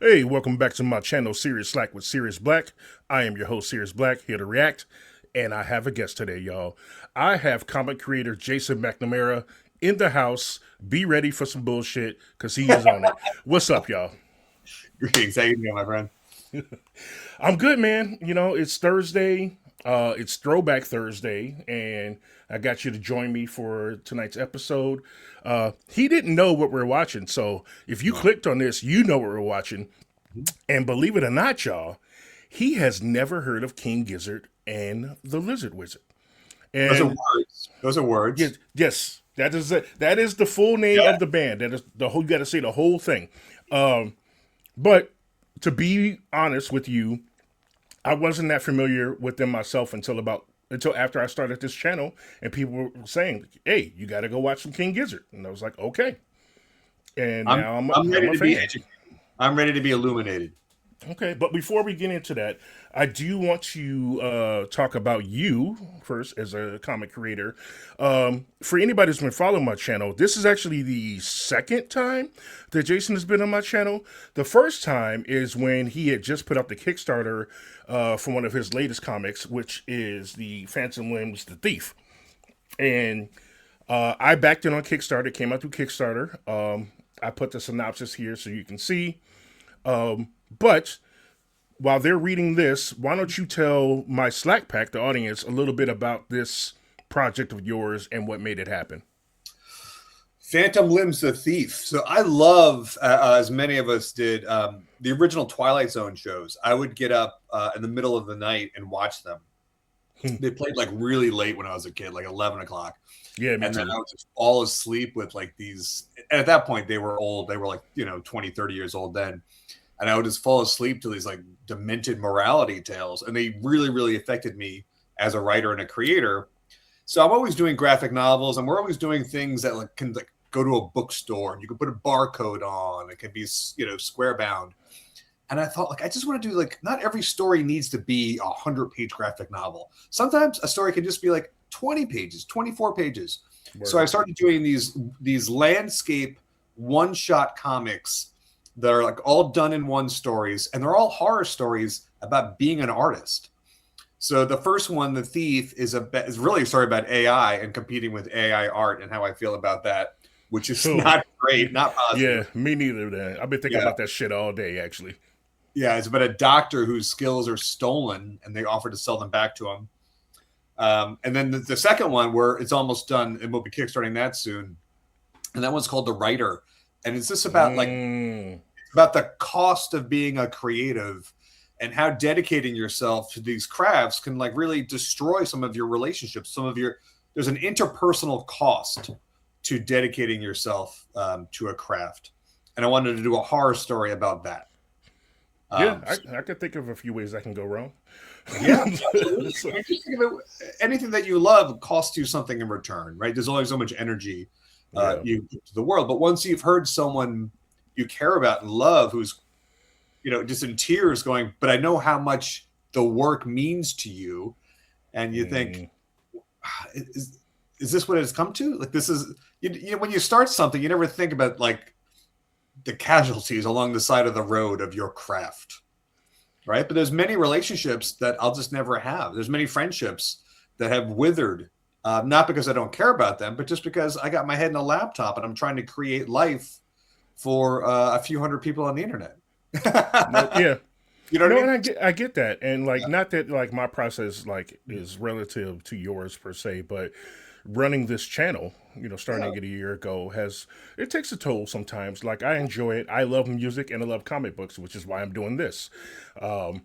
Hey, welcome back to my channel, Serious Slack with Serious Blaq. I am your host, Serious Blaq, here to react, and I have a guest today, y'all. I have comic creator Jason McNamara in the house. Be ready for some bullshit, because he is on it. What's up, y'all? Greetings. How you doing, my friend? I'm good, man. You know, it's Thursday. It's Throwback Thursday, and I got you to join me for tonight's episode. He didn't know what we're watching, so if you No. clicked on this, you know what we're watching. Mhm. And believe it or not, y'all, he has never heard of King Gizzard and the Lizard Wizard. Those are And words. Those are words. yes, yes, that is it. That is the full name Yeah. of the band. That is the whole. You got to say the whole thing. But to be honest with you, I wasn't that familiar with them myself until after I started this channel, and people were saying, "Hey, you got to go watch some King Gizzard," and I was like, "Okay." And I'm now I'm a, I'm I'm ready a to be fan. educated. I'm ready to be illuminated. Okay, but before we get into that, I do want to talk about you first as a comic creator. For anybody who's been following my channel, this is actually the second time that Jason has been on my channel. The first time is when he had just put up the Kickstarter for one of his latest comics, which is the Phantom Limbs, the Thief. And I backed it on Kickstarter. It came out through Kickstarter. I put the synopsis here so you can see. But while they're reading this, why don't you tell my Slack pack, the audience, a little bit about this project of yours and what made it happen? Phantom Limbs the Thief. So I love, as many of us did, the original Twilight Zone shows. I would get up in the middle of the night and watch them. They played like really late when I was a kid, like 11 o'clock. Yeah, me And then too. I would just fall asleep with like these. And at that point, they were old. They were like, 20, 30 years old then. And I would just fall asleep to these like demented morality tales. And they really, really affected me as a writer and a creator. So I'm always doing graphic novels, and we're always doing things that like can like go to a bookstore and you can put a barcode on. It can be square bound. And I thought like I just want to do like not every story needs to be 100-page graphic novel. Sometimes a story can just be like 20 pages, 24 pages. So I Word. started doing these landscape one-shot comics that are like all done in one stories, and they're all horror stories about being an artist. So the first one, The Thief, is really a story about AI and competing with AI art and how I feel about that, which is Oh, not great, not yeah, positive. me neither. Then I've been thinking Yeah. about that shit all day, actually. Yeah, it's about a doctor whose skills are stolen and they offer to sell them back to him. And then the second one, where it's almost done, and we'll be kickstarting that soon. And that one's called The Writer. And it's just about like Mm, about the cost of being a creative and how dedicating yourself to these crafts can like really destroy some of your relationships. There's an interpersonal cost to dedicating yourself to a craft. And I wanted to do a horror story about that. yeah, So I could think of a few ways I can go wrong. Yeah, absolutely. So, I mean, just think of it, anything that you love costs you something in return, right? There's only so much energy yeah. you give to the world, but once you've heard someone you care about and love who's just in tears, going, "But I know how much the work means to you," and you think, Mm, "Is is this what it's come to?" Like this is when you start something, you never think about like the casualties along the side of the road of your craft, right? But there's many relationships that I'll just never have. There's many friendships that have withered, not because I don't care about them, but just because I got my head in a laptop and I'm trying to create life for a few hundred people on the internet. no, yeah. You know what I No, and mean? I get that, and like Yeah. not that like my process like is relative to yours per se, but running this channel, starting Yeah. it a year ago, has it takes a toll sometimes. Like I enjoy it, I love music, and I love comic books, which is why I'm doing this. Um,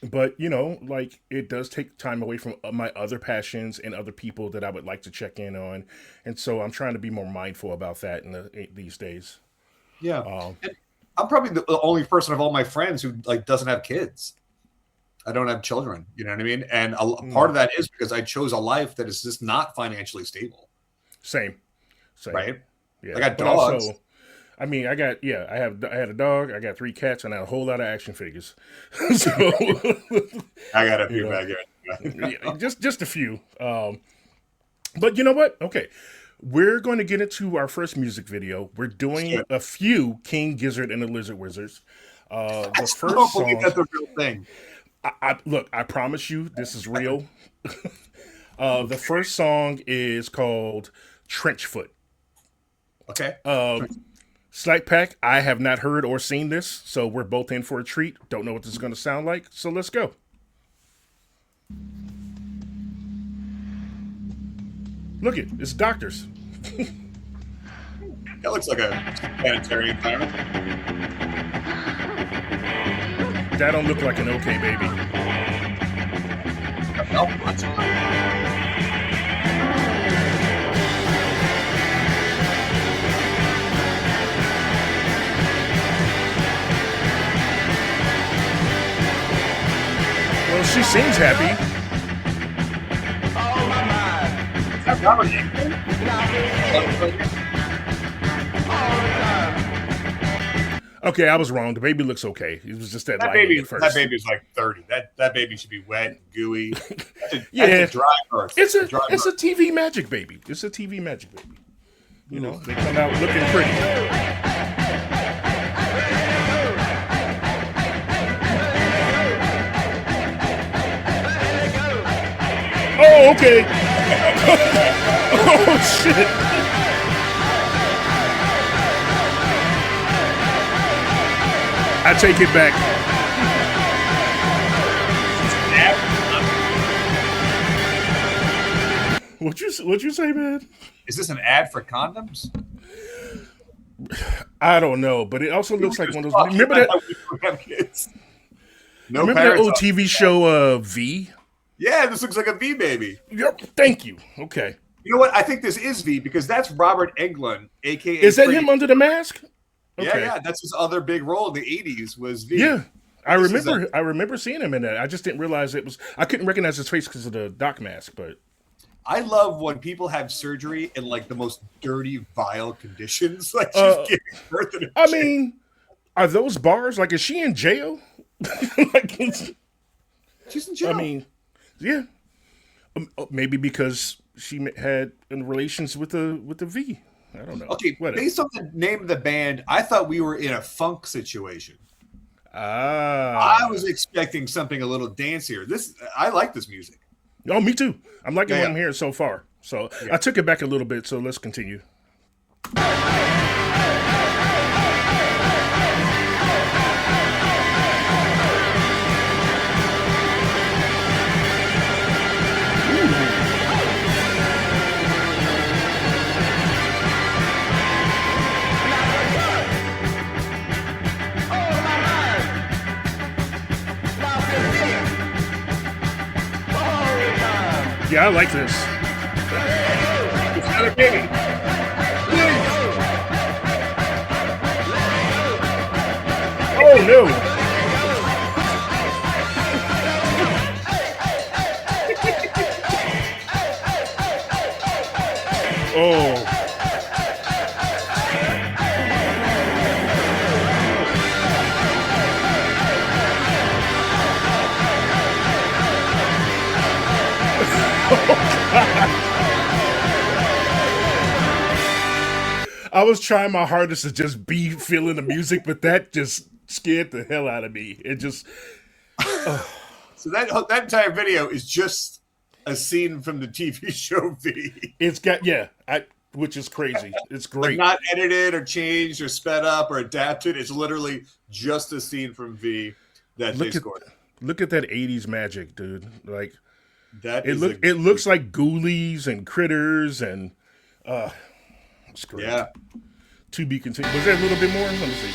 but like it does take time away from my other passions and other people that I would like to check in on, and so I'm trying to be more mindful about that these days. Yeah. Um, And I'm probably the only person of all my friends who like doesn't have kids. I don't have children. You know what I mean? And part mm, of that is because I chose a life that is just not financially stable. same, same, Right? I yeah. got But dogs. also, I mean, I had a dog, I got three cats, and a whole lot of action figures. So, I got a you few know, back here. yeah, just a few. But you know what? Okay, we're going to get into our first music video. We're doing Shit. a few King Gizzard and the Lizard Wizards. I The still don't first believe song, that's a real thing. look, I promise you, this is real. The first song is called Trenchfoot. Okay. Slight Pack, I have not heard or seen this, so we're both in for a treat. Don't know what this is going to sound like, so let's go. Look it, it's doctors. That looks like a sanitary environment. That don't look like an okay baby. Well, she seems happy. Is that Robert Englund? Okay, I was wrong. The baby looks okay. It was just that That lighting baby, at first. that baby's like 30. That baby should be wet and gooey. Yeah. That's a dry birth. It's a dry it's a birth. TV magic baby. It's a TV magic baby. You know, they come out looking pretty. Oh, okay. Oh shit. I take it back. What you say, man? Is this an ad for condoms? I don't know, but it also looks like one of those. Remember that? No Remember that parents old on- TV show, V? Yeah, this looks like a V baby. Yep. Thank you. Okay. You know what? I think this is V because that's Robert Englund, aka. Is that Pretty- him under the mask? Yeah, yeah. That's his other big role in the '80s was V. Yeah. I This is remember seeing him in that. I just didn't realize it was. I couldn't recognize his face because of the Doc mask, but. I love when people have surgery in like the most dirty, vile conditions, like she's giving birth in a I chair. mean, are those bars like? Is she in jail? Like, She's in jail. I mean, yeah. Maybe because she had relations with the V. I don't know. Okay, Whatever. based on the name of the band, I thought we were in a funk situation. Ah. I was expecting something a little dancier. I like this music. Oh, me too. I'm liking Yeah, what yeah. I'm hearing so far. So I took it back a little bit. So let's continue. Yeah, I like this. It's not a baby. Oh no! Oh. I was trying my hardest to just be feeling the music, but that just scared the hell out of me. It just So that entire video is just a scene from the TV show V. it's got which is crazy. It's Like great. not edited or changed or sped up or adapted. It's literally just a scene from V that they scored. Look at that 80s magic, dude. Like That it is it looks like ghoulies and critters and it's great. Yeah. To be continued. Was there a little bit more? Let me see.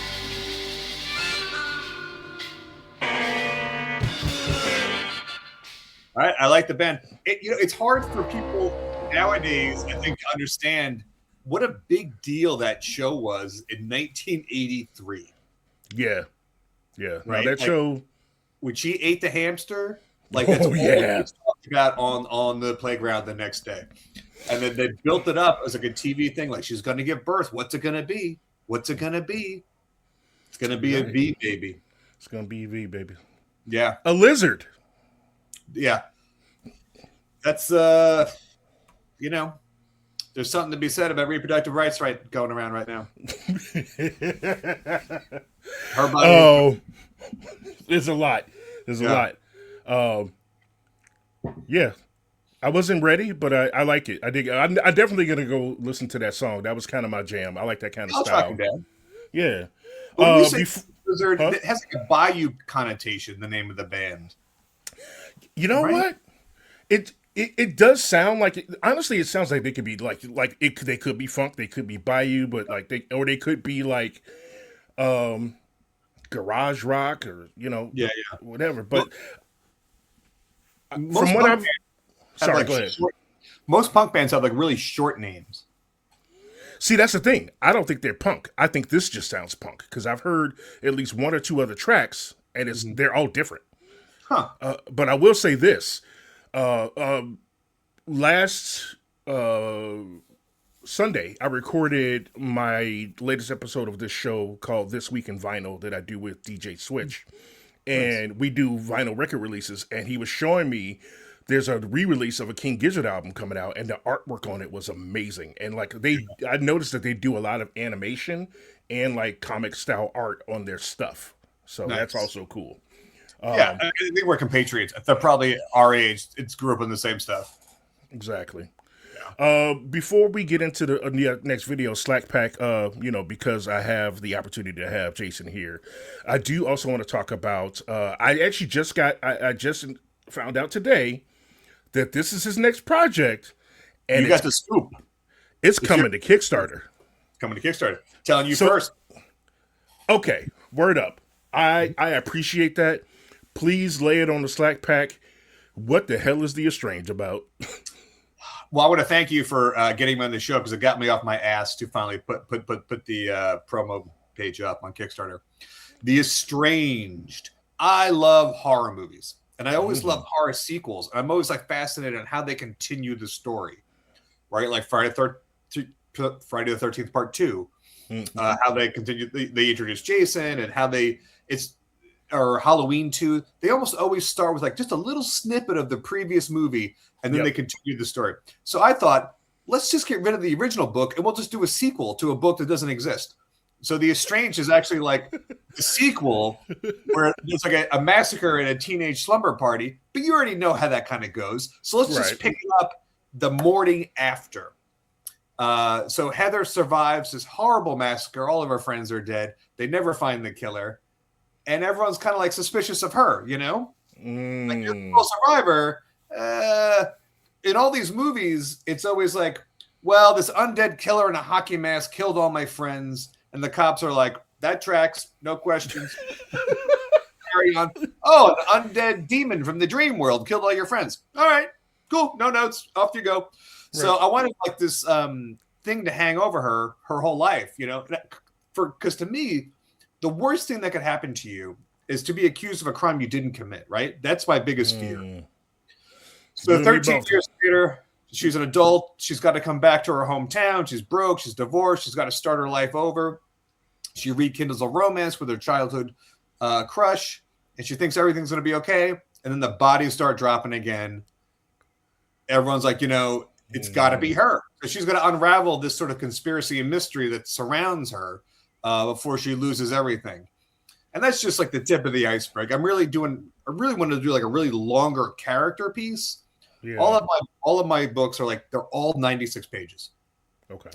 All right, I like the band. It's hard for people nowadays, I think, to understand what a big deal that show was in 1983. Yeah. Yeah. Right? Now that Like- show When she ate the hamster, like Oh, that's all yeah. we talked about on the playground the next day. And then they built it up as like a TV thing, like she's gonna give birth. What's it gonna be? What's it gonna be? It's gonna be a Right. V baby. it's gonna be V, baby. Yeah. A lizard. Yeah. That's There's something to be said about reproductive rights going around right now. Her body. Oh, there's a lot. There's a lot. Yeah, I wasn't ready, but I like it. I dig. I'm definitely gonna go listen to that song. That was kind of my jam. I like that kind of I'll track style. him down. Yeah. When you say Huh? it has like a bayou connotation, the name of the band. You know Right? what? It does sound like it, honestly. It sounds like they could be they could be funk, they could be bayou, but they could be like garage rock or Yeah. whatever. But Most from what punk I've bands have, sorry, like, go ahead. most punk bands have like really short names. See, that's the thing. I don't think they're punk. I think this just sounds punk because I've heard at least one or two other tracks, and they're all different. Huh. But I will say this: last Sunday, I recorded my latest episode of this show called "This Week in Vinyl" that I do with DJ Switch, and we do vinyl record releases. And he was showing me there's a re-release of a King Gizzard album coming out, and the artwork on it was amazing. And like I noticed that they do a lot of animation and like comic style art on their stuff, so that's also cool. Yeah, I think we're compatriots. They're probably our age. It's grew up in the same stuff. Exactly. Before we get into the next video, Slack Pack, because I have the opportunity to have Jason here, I do also want to talk about. I actually I just found out today that this is his next project, and you got the scoop. It's coming to Kickstarter. Coming to Kickstarter. Telling you first. Okay, word up. I appreciate that. Please lay it on the Slack Pack. What the hell is the Estranged about? Well, I want to thank you for getting me on the show because it got me off my ass to finally put the promo page up on Kickstarter. The Estranged. I love horror movies, and I always love horror sequels. I'm always like fascinated on how they continue the story, right? Like Friday the 13th Part 2, how they continue. They introduce Jason and how or Halloween 2, they almost always start with like just a little snippet of the previous movie, and then they continue the story. So I thought, let's just get rid of the original book, and we'll just do a sequel to a book that doesn't exist. So The Estranged is actually like the sequel where there's like a massacre at a teenage slumber party, but you already know how that kind of goes. So let's just pick it up the morning after. So Heather survives this horrible massacre. All of her friends are dead. They never find the killer. And everyone's kind of like suspicious of her, Like you're the sole survivor. In all these movies, it's always like, well, this undead killer in a hockey mask killed all my friends. And the cops are like, that tracks, no questions. Carry on. Oh, an undead demon from the dream world killed all your friends. All right, cool. No notes. Off you go. Right. So I wanted like this thing to hang over her whole life, because to me, the worst thing that could happen to you is to be accused of a crime you didn't commit, right? That's my biggest fear. So 13 years later, she's an adult. She's got to come back to her hometown. She's broke. She's divorced. She's got to start her life over. She rekindles a romance with her childhood crush, and she thinks everything's going to be okay. And then the bodies start dropping again. Everyone's like, it's got to be her. So she's going to unravel this sort of conspiracy and mystery that surrounds her before she loses everything. And that's just like the tip of the iceberg. I really wanted to do like a really longer character piece. Yeah. All of my books are like, they're all 96 pages. Okay.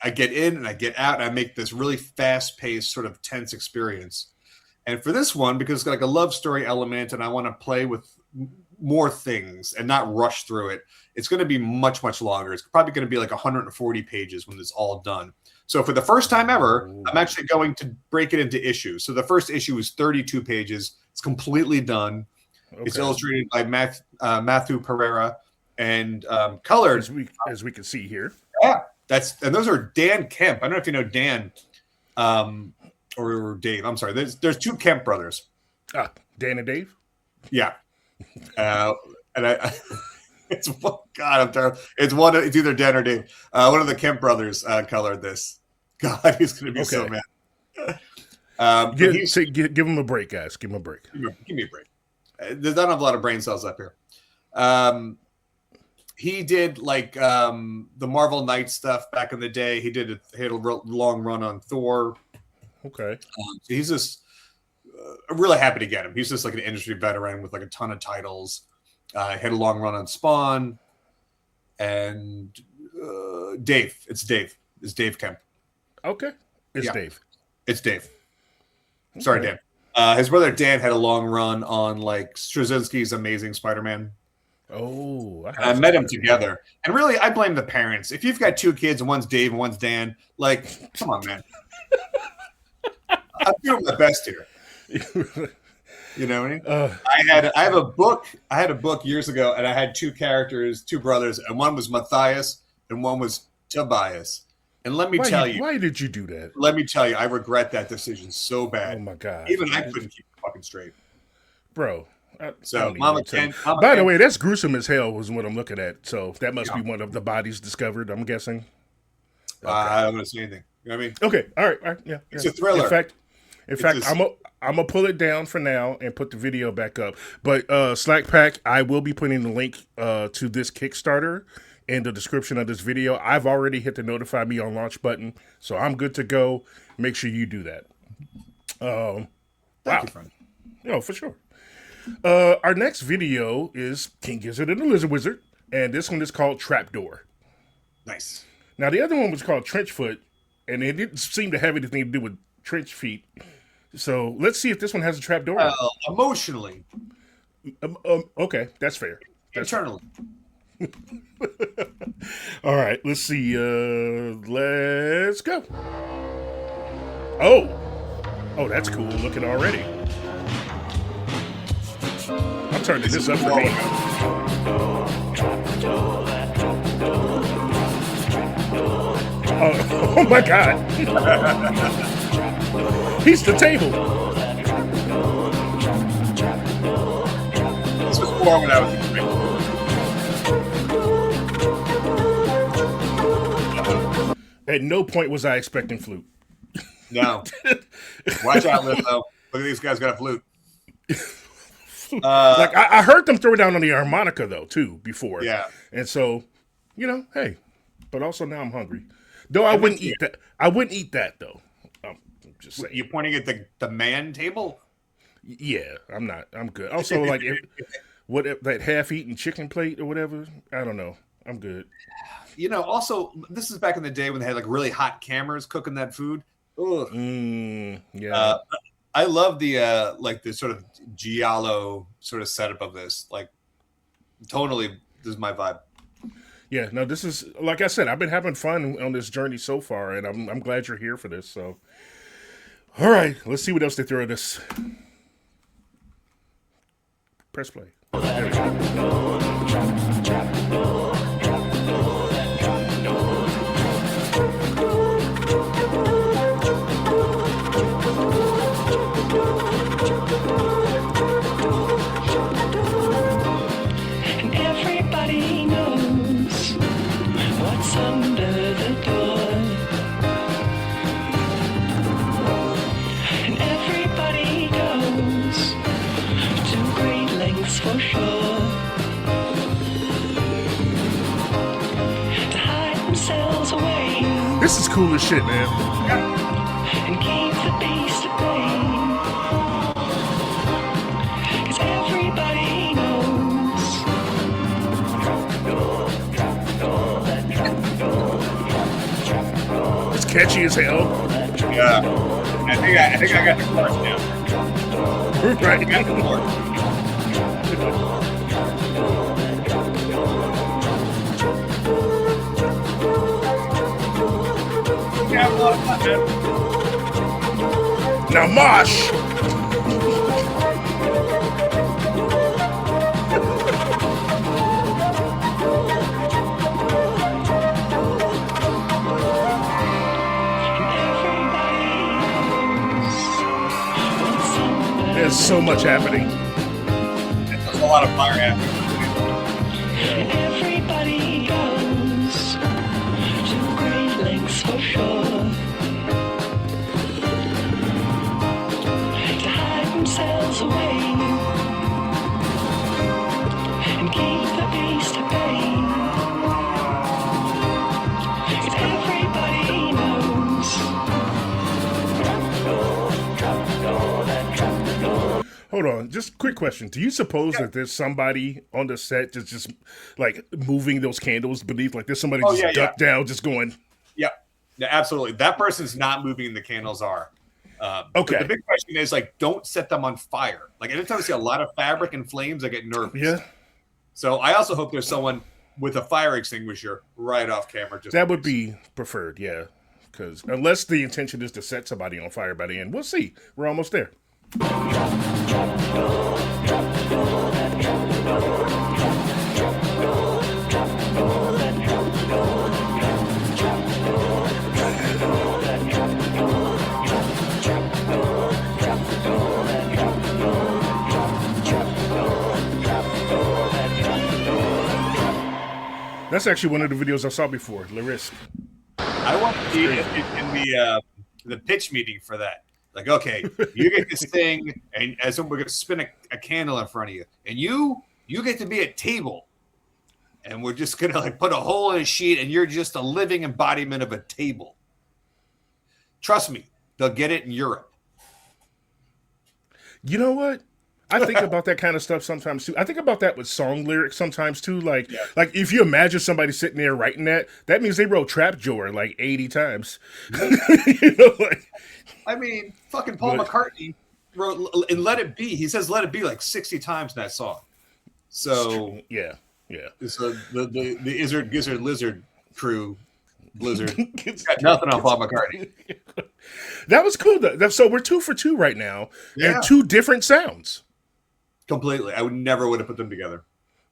I get in and I get out and I make this really fast-paced sort of tense experience. And for this one, because it's got like a love story element and I want to play with more things and not rush through it, it's going to be much, much longer. It's probably going to be like 140 pages when it's all done. So for the first time ever, I'm actually going to break it into issues. So the first issue is 32 pages. It's completely done. Okay. It's illustrated by Matthew Pereira and colored. As we can see here. Yeah, and those are Dan Kemp. I don't know if you know Dan or Dave. I'm sorry. There's two Kemp brothers. Dan and Dave? Yeah. And I it's God, I'm terrible. It's either Dan or Dave. One of the Kemp brothers colored this. God, he's going to be so mad. Give him a break, guys. Give him a break. Give me a break. There's not a lot of brain cells up here. he did like the Marvel Knight stuff back in the day. He had a long run on Thor. Okay. So he's just I'm really happy to get him. He's just like an industry veteran with like a ton of titles. He had a long run on Spawn. And Dave. It's Dave. It's Dave Kemp. Okay. It's Dave. It's Dave. Sorry, Dan. His brother Dan had a long run on like Straczynski's Amazing Spider-Man. Oh, I met him together. And really, I blame the parents. If you've got two kids and one's Dave and one's Dan, like, come on, man. I'm doing my best here. You know what I mean? I had a book years ago, and I had two characters, two brothers, and one was Matthias and one was Tobias. And let me tell you, why did you do that? Let me tell you, I regret that decision so bad. Oh my god! Even I couldn't keep it fucking straight, bro. So, Mama Ken. By the way, that's gruesome as hell. Was what I'm looking at. So that must be one of the bodies discovered. I'm guessing. Okay. I don't want to say anything. You know what I mean? Okay. All right. Yeah. It's a thriller. In fact, I'm gonna pull it down for now and put the video back up. But Slack Pack, I will be putting the link to this Kickstarter in the description of this video. I've already hit the notify me on launch button, so I'm good to go. Make sure you do that. Thank you, friend. No, for sure. Our next video is King Gizzard and the Lizard Wizard, and this one is called Trapdoor. Nice. Now, the other one was called Trenchfoot, and it didn't seem to have anything to do with trench feet. So let's see if this one has a trapdoor. Emotionally. Okay, that's fair. Internally. All right, let's see. Let's go. Oh, that's cool looking already. I'm turning this up for me. Oh my god. He's the table. This was more when I was a kid. At no point was I expecting flute. No. Watch out, Lizzo. Look at these guys got a flute. Like I heard them throw down on the harmonica though too before. Yeah. And so, hey. But also now I'm hungry. Though I wouldn't eat that. I wouldn't eat that though. Just saying. You pointing at the man table? Yeah, I'm not. I'm good. Also, like that half-eaten chicken plate or whatever. I don't know. I'm good. Also, this is back in the day when they had like really hot cameras cooking that food. Ugh. Yeah. I love the the sort of giallo sort of setup of this. Like, totally, this is my vibe. Yeah. No, this is like I said. I've been having fun on this journey so far, and I'm glad you're here for this. So, all right, let's see what else they throw at us. Press play. There we go. And everybody knows what's under the door. And everybody goes to great lengths for sure to hide themselves away. This is cool as shit, man. And keep the beast at bay. 'Cause everybody knows. It's catchy as hell. Yeah. I think I got the chorus now. Right. I got the chorus. Yeah, a lot of fun, man. Now, Mosh. There's so much happening. There's a lot of fire happening. Everybody goes to great lengths for sure to hide themselves away and keep the beast at bay. hold on. Just quick question. Do you suppose that there's somebody on the set that's just like moving those candles beneath? Like there's somebody just ducked down, just going. Yeah, absolutely. That person's not moving. The candles are. Okay. But the big question is like, don't set them on fire. Like anytime I see a lot of fabric and flames, I get nervous. Yeah. So I also hope there's someone with a fire extinguisher right off camera. Just that would be preferred, yeah. Because unless the intention is to set somebody on fire by the end, we'll see. We're almost there. That's actually one of the videos I saw before, Le Risk. I want to be in the pitch meeting for that. Like, okay, you get this thing, and as we're going to spin a candle in front of you, and you get to be a table, and we're just going to like put a hole in a sheet, and you're just a living embodiment of a table. Trust me, they'll get it in Europe. You know what? I think about that kind of stuff sometimes too. I think about that with song lyrics sometimes too. Like if you imagine somebody sitting there writing that means they wrote Trap Joy like 80 times. You know, like, I mean, fucking Paul McCartney wrote in Let It Be. He says Let It Be like 60 times in that song. So yeah. So the Gizzard Lizard crew, Blizzard, got nothing on Paul McCartney. That was cool though. So we're 2 for 2 right now, and 2 different sounds. Completely. I would have put them together.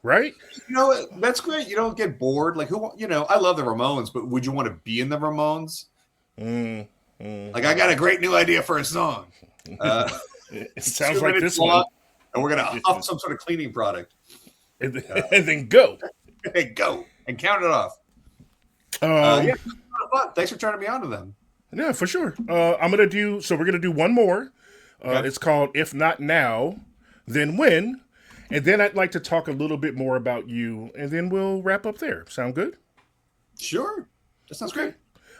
Right? You know, that's great. You don't get bored. Like, I love the Ramones, but would you want to be in the Ramones? Like, I got a great new idea for a song. It sounds like this one. And we're going to huff some sort of cleaning product. And then go. And go. And count it off. Fun. Thanks for turning me on to them. Yeah, for sure. We're going to do one more. It's called If Not Now, Then When? And then I'd like to talk a little bit more about you, and then we'll wrap up there. Sound good? Sure. That sounds great.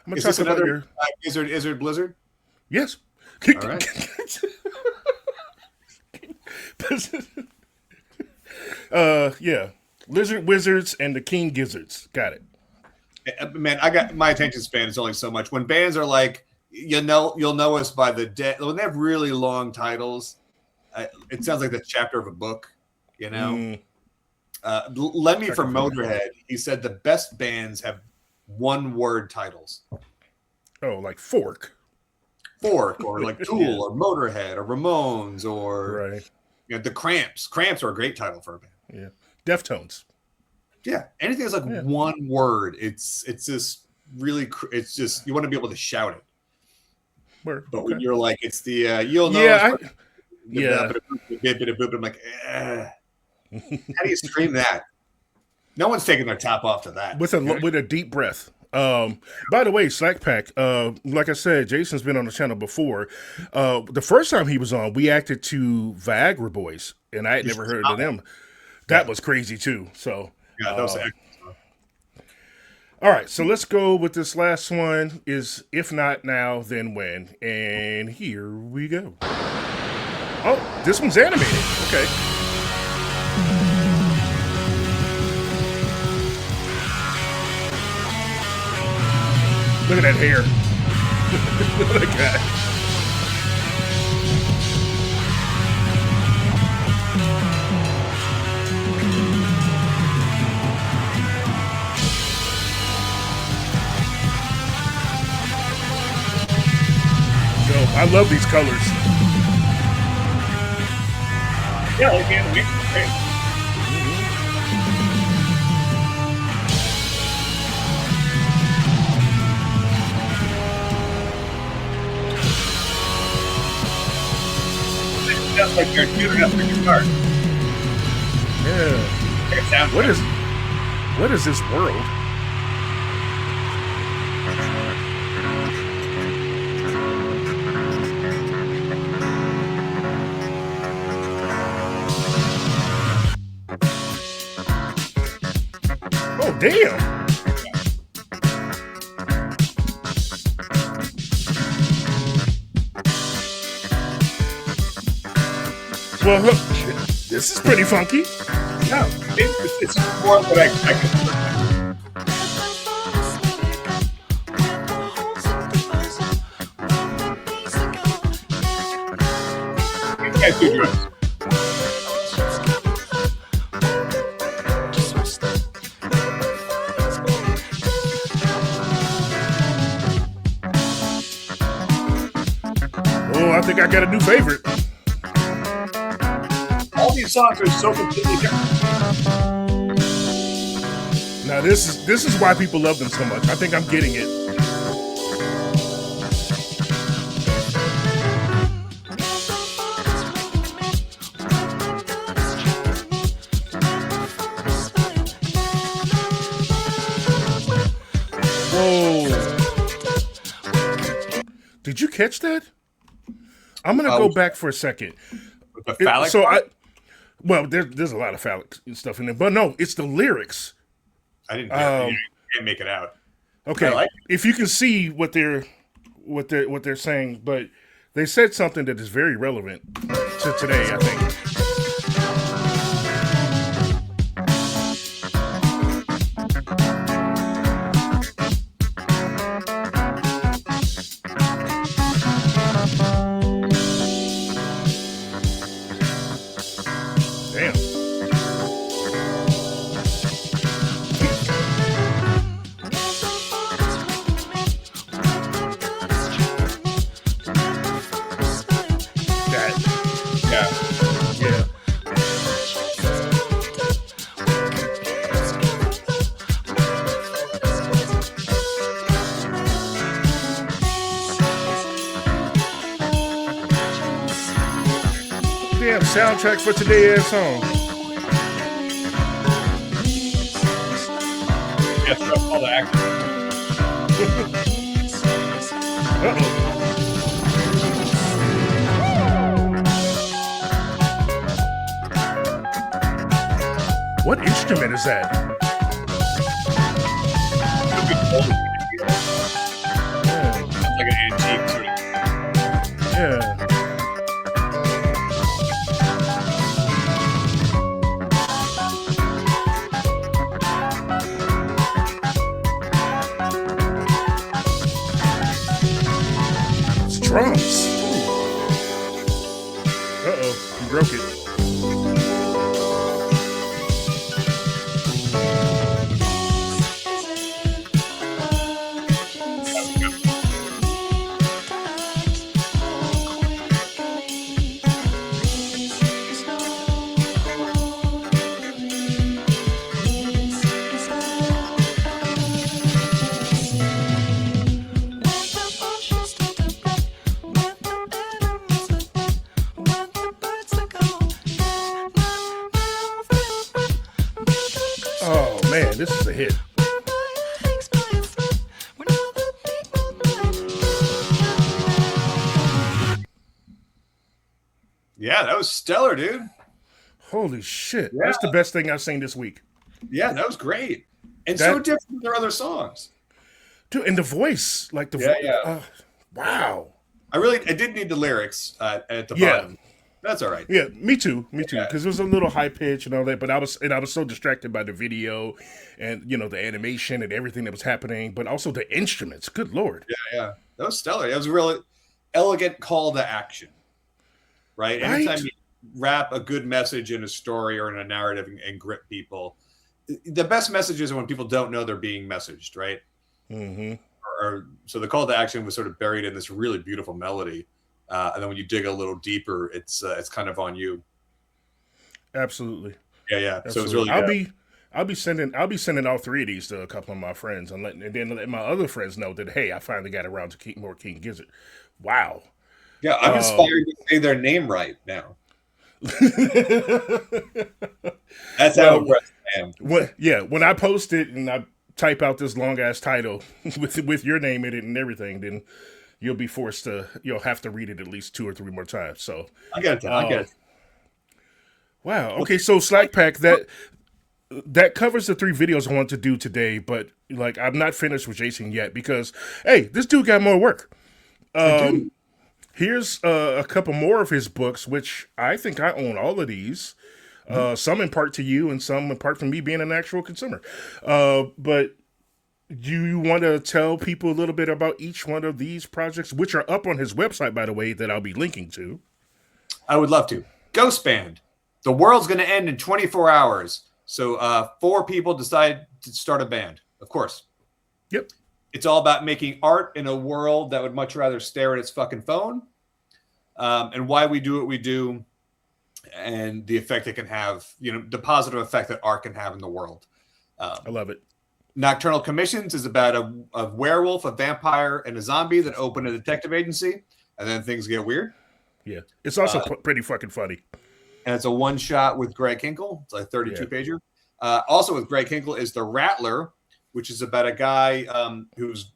I'm going to talk about your... Gizzard Blizzard? Yes. All right. Yeah. Lizard Wizards and the King Gizzards. Got it. Man, my attention span is only so much. When bands are like, you'll know us by the day, when they have really long titles, it sounds like the chapter of a book, you know. Lemmy from Motorhead, he said the best bands have one-word titles. Oh, like Fork, or like Tool, or Motorhead, or Ramones, or the Cramps. Cramps are a great title for a band. Yeah, Deftones. Yeah, anything that's like one word, it's just really, it's just you want to be able to shout it. But when you're like, it's the you'll know. I'm like, how do you scream that? No one's taking their top off to that with a deep breath. By the way, Slack Pack, like I said, Jason's been on the channel before. The first time he was on, we acted to Viagra Boys, and I had never heard of them. That was crazy too. So yeah, that was all right, so let's go with this last one. Is If Not Now, Then When? And here we go. Oh, this one's animated. Okay. Look at that hair. Look at that. I love these colors. Yeah, like the animation. Great. It's just like you're tuning up for your car. Yeah. What is this world? Oh, damn. Well, this is pretty funky. Yeah, it's more what I expected. Can't do drugs. Oh, I think I got a new favorite. All these songs are so completely different. Now this is why people love them so much. I think I'm getting it. Whoa. Did you catch that? I'm gonna go back for a second. The phallic There's a lot of phallic stuff in there, but no, it's the lyrics. I didn't. Can't make it out. Okay, like if you can see what they're saying, but they said something that is very relevant to today, I think. Damn. Yeah. Damn soundtracks for today's song. Yes, that's all the action. Uh-oh. What instrument is that? It's like an antique sort of. Yeah. It's drums. Uh-oh, you broke it. Oh man, this is a hit. Yeah, that was stellar, dude. Holy shit. Yeah. That's the best thing I've seen this week. Yeah, that was great. And so different from their other songs. Dude, and the voice, like the Yeah, voice. yeah. Wow. I did need the lyrics at the Yeah. bottom. That's all right. Yeah, me too. Yeah. Because it was a little high pitch and all that, but I was so distracted by the video and the animation and everything that was happening, but also the instruments. Good lord. Yeah. That was stellar. It was a really elegant call to action. Right? Anytime you wrap a good message in a story or in a narrative and grip people, the best messages are when people don't know they're being messaged, right? Mm-hmm. So the call to action was sort of buried in this really beautiful melody. And then when you dig a little deeper, it's kind of on you. Absolutely. Yeah. Absolutely. So it's really I'll be sending all three of these to a couple of my friends and then let my other friends know that, hey, I finally got around to more King Gizzard. Wow. Yeah, I'm inspired to say their name right now. That's how impressed I am. When I post it and I type out this long ass title with your name in it and everything, then you'll have to read it at least 2 or 3 more times. So I get it. Wow. Okay, so Slack Pack, that covers the 3 videos I want to do today, but like I'm not finished with Jason yet because hey, this dude got more work. Here's a couple more of his books, which I think I own all of these. Some in part to you, and some in part from me being an actual consumer. But do you want to tell people a little bit about each one of these projects, which are up on his website, by the way, that I'll be linking to? I would love to. Ghost Band. The world's going to end in 24 hours. So 4 people decide to start a band. Of course. Yep. It's all about making art in a world that would much rather stare at its fucking phone, and why we do what we do, and the effect it can have, the positive effect that art can have in the world. I love it. Nocturnal Commissions is about a werewolf, a vampire, and a zombie that open a detective agency, and then things get weird. Yeah. It's also pretty fucking funny. And it's a one-shot with Greg Hinkle. It's like a 32-pager. Also with Greg Hinkle is The Rattler, which is about a guy whose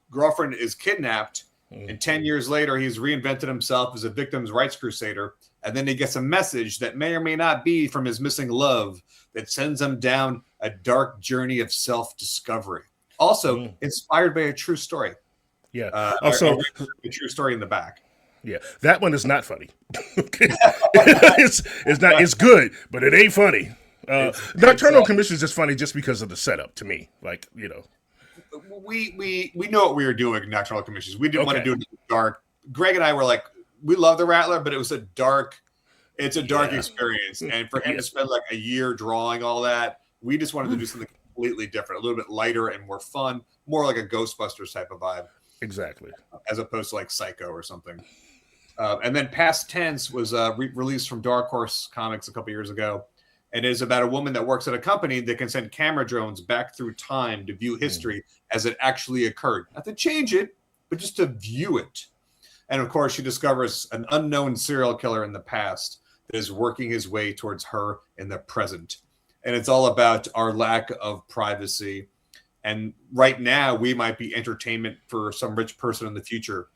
girlfriend is kidnapped, and 10 years later, he's reinvented himself as a victim's rights crusader, and then he gets a message that may or may not be from his missing love that sends him down a dark journey of self-discovery. Also, inspired by a true story. Yeah. Also, a true story in the back. Yeah, that one is not funny. it's not. It's good, but it ain't funny. Nocturnal Commissions is funny just because of the setup to me. Like, we know what we were doing in Nocturnal Commissions. We didn't want to do it in the dark. Greg and I were like, we love The Rattler, but it was a dark experience. And for him to spend like a year drawing all that, we just wanted to do something completely different, a little bit lighter and more fun, more like a Ghostbusters type of vibe. Exactly. As opposed to like Psycho or something. And then Past Tense was released from Dark Horse Comics a couple years ago. And it is about a woman that works at a company that can send camera drones back through time to view history as it actually occurred. Not to change it, but just to view it. And of course, she discovers an unknown serial killer in the past that is working his way towards her in the present. And it's all about our lack of privacy. And right now, we might be entertainment for some rich person in the future.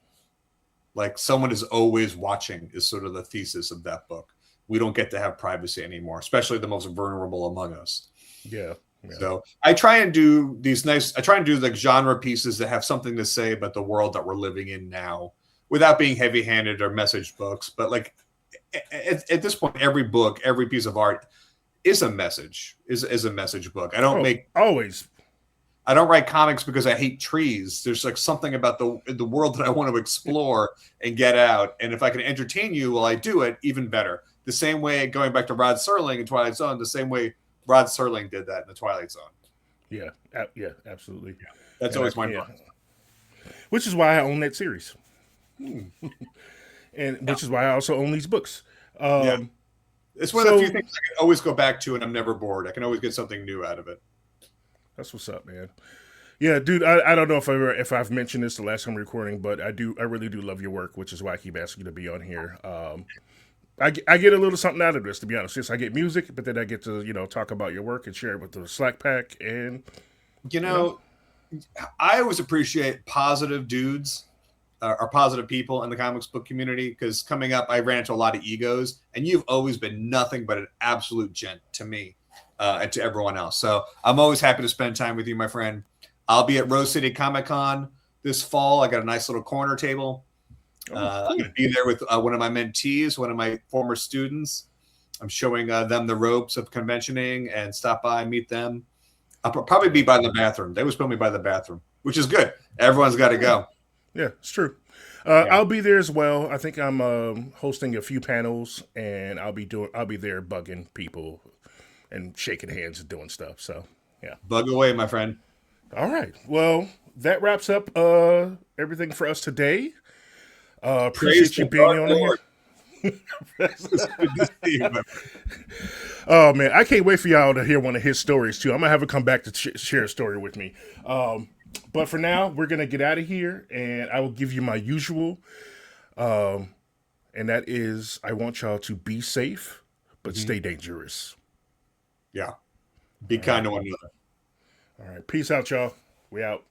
Like someone is always watching is sort of the thesis of that book. We don't get to have privacy anymore, especially the most vulnerable among us. Yeah. So I try and do like genre pieces that have something to say about the world that we're living in now without being heavy handed or message books. But like at this point, every book, every piece of art is a message, is a message book. I don't I don't write comics because I hate trees. There's like something about the world that I want to explore and get out. And if I can entertain you while I do it, even better. The same way, going back to Rod Serling in Twilight Zone, the same way Rod Serling did that in the Twilight Zone. Yeah, absolutely. Yeah. That's always my book. Which is why I own that series. And which is why I also own these books. It's one of the few things I can always go back to and I'm never bored. I can always get something new out of it. That's what's up, man. Yeah, dude, I don't know if I've mentioned this the last time recording, but I really do love your work, which is why I keep asking you to be on here. I get a little something out of this, to be honest. Yes, I get music, but then I get to, talk about your work and share it with the Slack pack. And, I always appreciate positive dudes or positive people in the comics book community, because coming up, I ran into a lot of egos, and you've always been nothing but an absolute gent to me and to everyone else. So I'm always happy to spend time with you, my friend. I'll be at Rose City Comic Con this fall. I got a nice little corner table. I'm going to be there with one of my mentees, one of my former students. I'm showing them the ropes of conventioning and stop by and meet them. I'll probably be by the bathroom. They always put me by the bathroom, which is good. Everyone's got to go. Yeah, it's true. I'll be there as well. I think I'm hosting a few panels, and I'll be there bugging people and shaking hands and doing stuff. So yeah, bug away, my friend. All right. Well, that wraps up everything for us today. Appreciate you being on here. Oh man, I can't wait for y'all to hear one of his stories too. I'm gonna have him come back to share a story with me. But for now, we're gonna get out of here, and I will give you my usual, and that is, I want y'all to be safe, but stay dangerous. Yeah, be kind to one another. All right, peace out, y'all. We out.